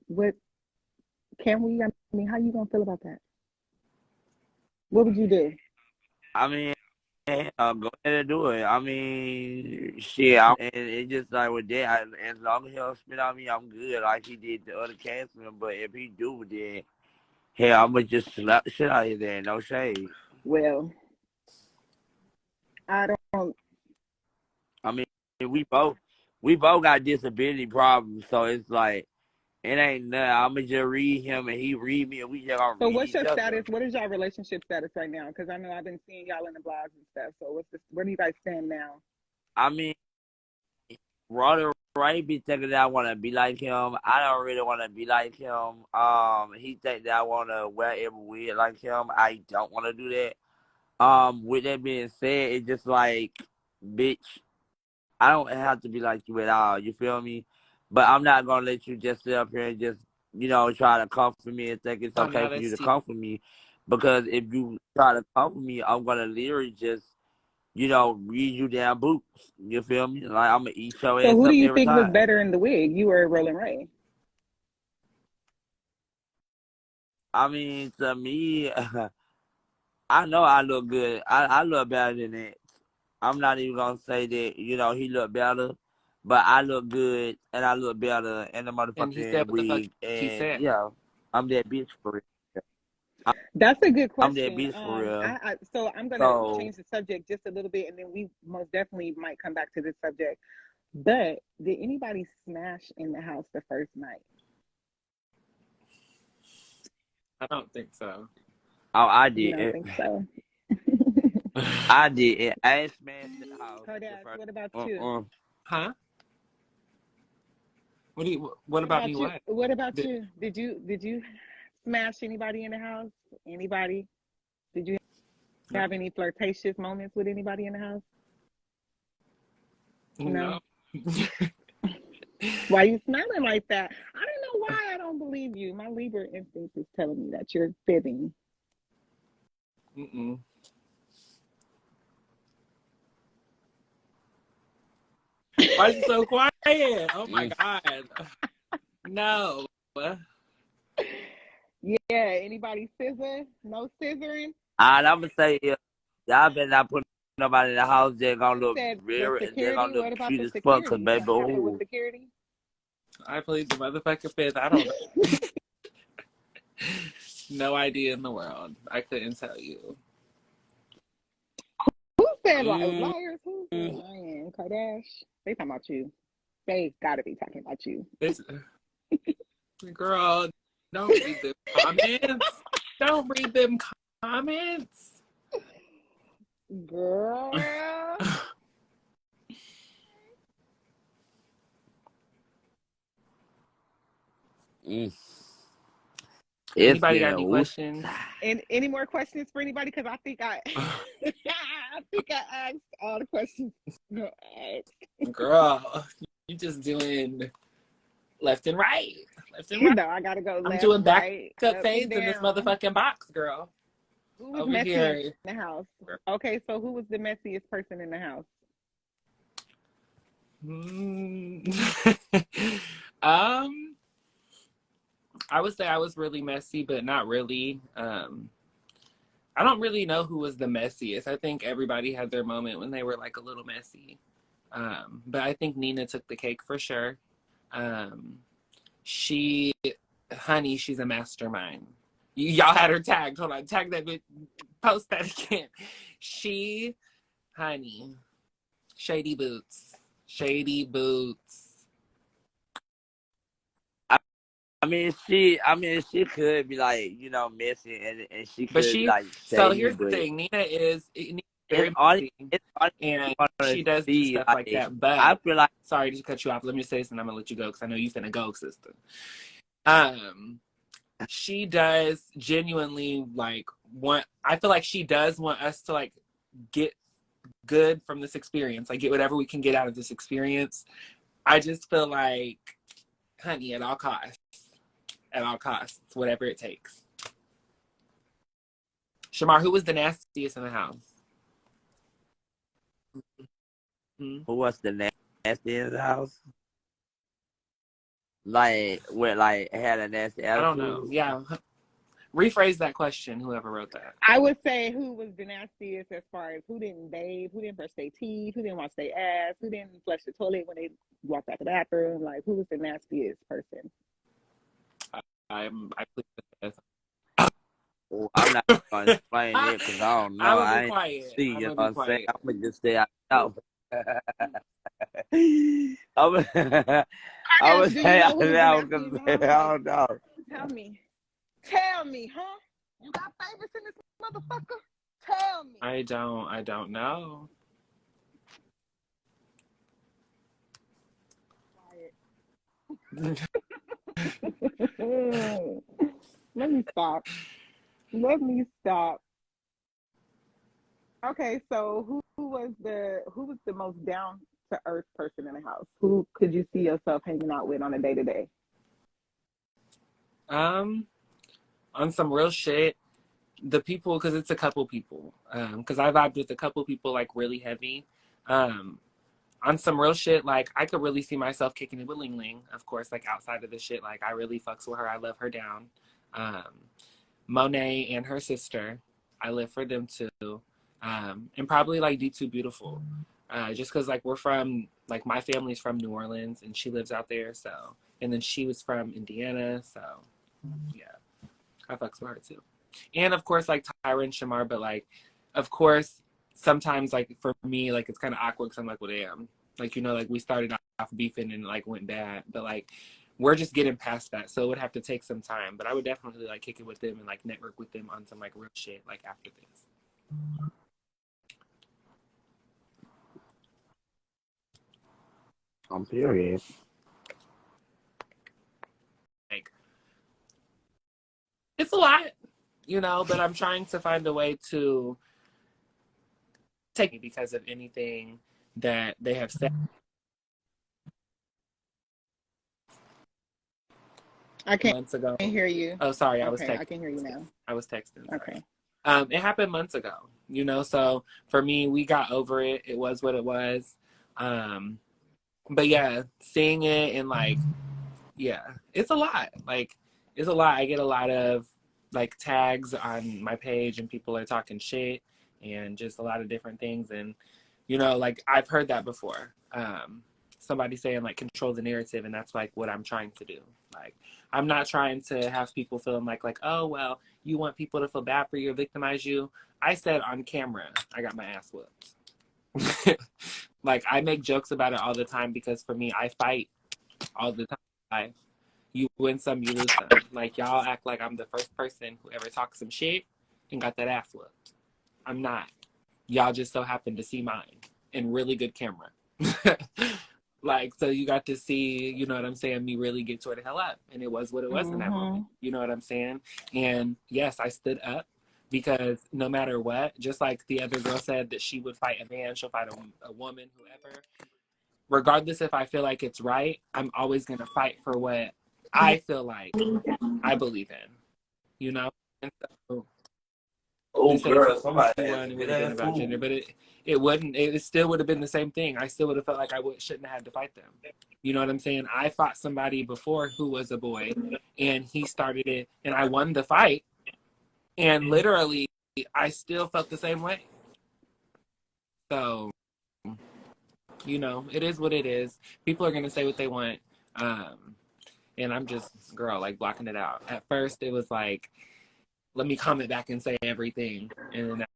What can we? I mean, how you gonna feel about that? What would you do? I mean, go ahead and do it. I mean, shit. And it's just like with that, as long as he don't spit on me, I'm good. Like he did the other cast member. But if he do, then hell, I'ma just slap the shit out of there. No shade. Well, I don't. I mean, we both got disability problems, so it's like it ain't nothing. I'ma just read him and he read me, and we just gonna So, read what's each your other. status? What is your relationship status right now? Because I know I've been seeing y'all in the blogs and stuff. So, what's this? Where do you guys stand now? I mean, Roddy right be thinking that I wanna be like him. I don't really wanna be like him. He think that I wanna wear every wig like him. I don't wanna do that. With that being said, it's just like, bitch, I don't have to be like you at all. You feel me? But I'm not gonna let you just sit up here and just try to comfort me and think it's Oh, okay now for you that's to T. comfort me. Because if you try to comfort me, I'm gonna literally just read you down boots. You feel me? Like I'm gonna eat your So, ass who do up you every think was time. better in the wig? You or Rolling Ray? I mean, to me, I know I look good. I look better than that. I'm not even gonna say that he look better, but I look good and I look better in the And he said motherfucking what the fuck wig, he and said. yeah, I'm that bitch for real. That's a good I'm that question. bitch for real. So I'm gonna So change the subject just a little bit, and then we most definitely might come back to this subject. But did anybody smash in the house the first night? I don't think so. I You did don't it. think so? I did it. I ain't smashed in the house the Kardash, first. what about you? Uh-uh. Huh? What What about me? about you? What? What about Did, you? Did you smash anybody in the house? Anybody? Did you no. have any flirtatious moments with anybody in the house? No. No. Why you smiling like that? I don't know why I don't believe you. My Libra instinct is telling me that you're fibbing. Mm-mm. Why is it so quiet? Oh my Mm. God. No. Yeah. Anybody scissor? No scissoring. And I'm gonna say, y'all better not put nobody in the house. They're gonna I look said the very. They're security. gonna What look about cute the as fuck. Cause security? baby, Something happened with ooh. security? I played the motherfucking fifth. I don't know. No idea in the world. I couldn't tell you. Who said Mm. liars? Who said lying? Kardash. They talking about you. They gotta be talking about you. This girl, don't read the comments. Don't read them comments. Girl. Mm. It's Anybody got getting any loose. questions? And any more questions for anybody? Because I think I think I asked all the questions. No, Girl, you just doing left and right. Left and you right. know, I gotta go I'm left, doing right, backup up and fades in this down. motherfucking box, girl. Who was Over messy in here. the house? Okay, so who was the messiest person in the house? Mm. I would say I was really messy, but not really. I don't really know who was the messiest. I think everybody had their moment when they were like a little messy. But I think Nina took the cake for sure. Um, she, honey, she's a mastermind. Y'all had her tagged. Hold on, tag that bit. Post that again. She, honey, shady boots, shady boots. I mean, she could be like, messy, and she But could be she. like So shady, here's the but thing. Nina's it's very only messy, it's only and want to she does do see stuff like like that. But I feel like sorry to cut you off. Let me say this, and I'm gonna let you go because I know you finna go, sister. Um, she does genuinely like want. I feel like she does want us to like get good from this experience, like get whatever we can get out of this experience. I just feel like, honey, at all costs, whatever it takes. Shamar, who was the nastiest in the house? Hmm? who was the nasty in the house. Like, with, like, had a nasty I don't know. attitude? Yeah. Rephrase that question, whoever wrote that. I would say who was the nastiest as far as who didn't bathe, who didn't brush their teeth, who didn't wash their ass, who didn't flush the toilet when they walked out the bathroom. Like, who was the nastiest person? I plead the fifth. Well, I'm not gonna explain it because I don't know. I'm gonna I be ain't quiet. see, I'm you know gonna what be I'm saying? quiet. I'm gonna just stay out. I'm gonna, I'm gonna Kardash, do you stay know out who of was the that one nastiest because in the I house? Like, don't know. tell me. Tell me, huh? You got favorites in this motherfucker? Tell me. I don't know. Let me stop. Let me stop. Okay, so who was the most down to earth person in the house? Who could you see yourself hanging out with on a day to day? On some real shit, the people, because it's a couple people. Because I vibed with a couple people like really heavy. Um, on some real shit, like I could really see myself kicking it with Ling Ling. Of course, like outside of the shit, like I really fucks with her. I love her down. Um, Monet and her sister, I live for them too. And probably like D2 Beautiful. Just because like we're from, like my family's from New Orleans and she lives out there, so. And then she was from Indiana, so yeah, I fucks with her too. And of course, like Tyra and Shamar, but like, of course, sometimes like for me, like it's kind of awkward because I'm like, well, damn. Like, you know, like we started off beefing and like went bad, but like we're just getting past that. So it would have to take some time, but I would definitely like kick it with them and like network with them on some like real shit, like after this. I'm period. Like, it's a lot, you know, but I'm trying to find a way to take it because of anything that they have said. I can't Months ago. hear you. Oh, sorry, I was Okay, texting. I can hear you now. I was texting. Sorry. Okay. It happened months ago, you know. So for me, we got over it. It was what it was. But yeah, seeing it and like, yeah, it's a lot. Like, it's a lot. I get a lot of like tags on my page, and people are talking shit and just a lot of different things. And you know, like I've heard that before. Somebody saying like control the narrative, and that's like what I'm trying to do. Like, I'm not trying to have people feeling like oh well, you want people to feel bad for you or victimize you. I said on camera, I got my ass whooped. Like I make jokes about it all the time because for me, I fight all the time. Like, you win some, you lose some. Like y'all act like I'm the first person who ever talked some shit and got that ass whooped. I'm not. Y'all just so happened to see mine in really good camera. Like, so you got to see, you know what I'm saying, me really get tore the hell up. And it was what it was in that moment. You know what I'm saying? And yes, I stood up because no matter what, just like the other girl said that she would fight a man, she'll fight a woman, whoever. Regardless if I feel like it's right, I'm always going to fight for what I feel like I believe in, you know? And so Oh, instead of girl, somebody one, has it to would get have been that about food. gender, but it wouldn't. It still would have been the same thing. I still would have felt like shouldn't have had to fight them. You know what I'm saying? I fought somebody before who was a boy, and he started it, and I won the fight. And literally, I still felt the same way. So, you know, it is what it is. People are gonna say what they want, and I'm just girl like blocking it out. At first, it was like, let me comment back and say everything, and then